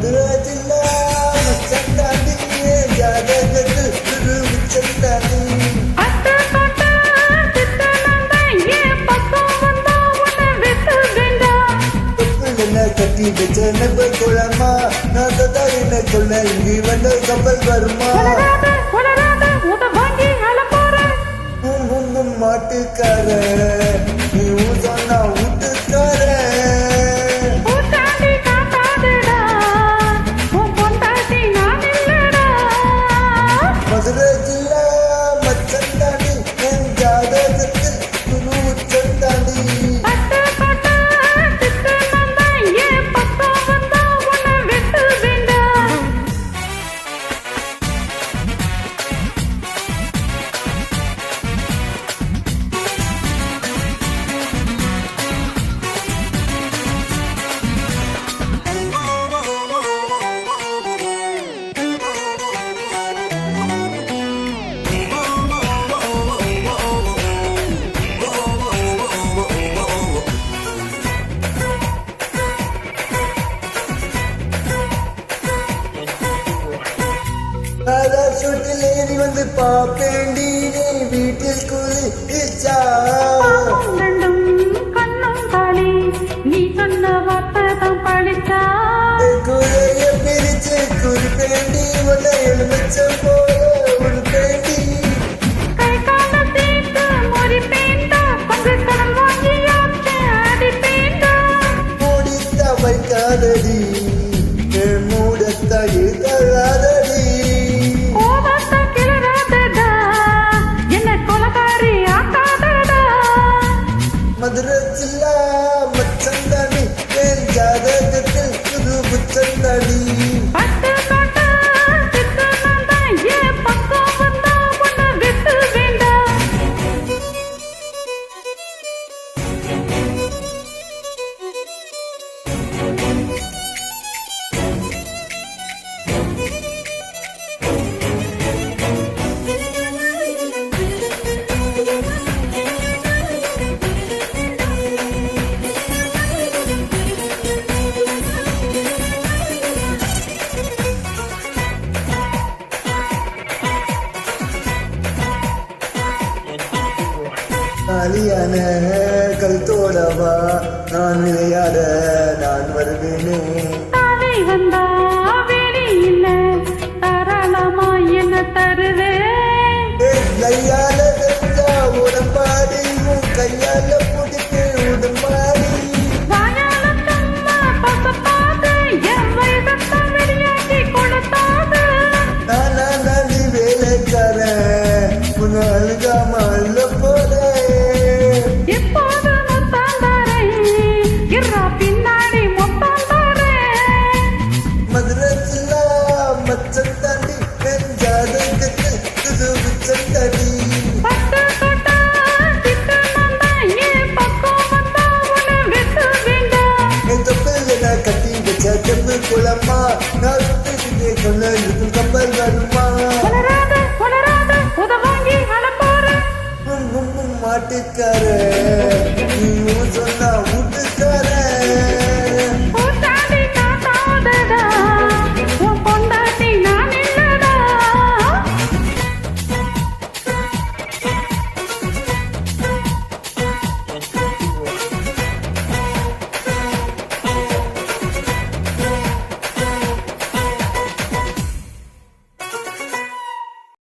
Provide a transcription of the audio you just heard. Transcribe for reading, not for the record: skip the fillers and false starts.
மதுரை ஜில்லா மச்சந்தாண்டி ஜாதகத்தில் குரு உச்சந்தாண்டி கட்டி வச்ச நெப்ப குளமா நான் தான் என்ன கொள்ள இங்கே வந்த கப்பல் வருமா மாட்டுக்கார நீ சொன்னா வீட்டுக்கார மதுரை ஜில்லா மச்சந்தாண்டி என் ஜாதகத்தில் குரு உச்சந்தாண்டி சுட்டிலே நீ வந்து பாப்பேண்டி நீ வீட்டில் குளிச்சா நீ சொன்ன வார்த்தை தான் படிச்சா குறைய பிரிச்சு குறிப்பேண்டி உள்ள எலுமிச்சம் போல உடுப்பேண்டி கை கால சேர்த்து முறிப்பேண்டா கொஞ்சம் கடன் வாங்கி அடிப்பேண்டா மூடித்த வைக்காதடி மூடத்த தள்ளாதடி மதுரை ஜில்லா மச்சந்தாண்டி என் ஜாதகத்தில் புது புச்சந்தாண்டி காலியான கல்தோடவா நான் விளையாட நான் வருவேனே வந்தா வேலி இல்ல தாராளமா என்ன தருவேன் கையால வெஞ்சா உடம்பாடி உன் கையால பிடிக்க உடம்பாடி நானா நடி வேலைக்காரன் உன்னை அழுகாம அல்ல போறேன் மதுரை ஜில்லா மச்சந்தாண்டி என் ஜாதகத்தில் புது உச்சந்தாண்டி என் தொப்பில் நான் கட்டி வச்ச தெம்பு குளமா நான்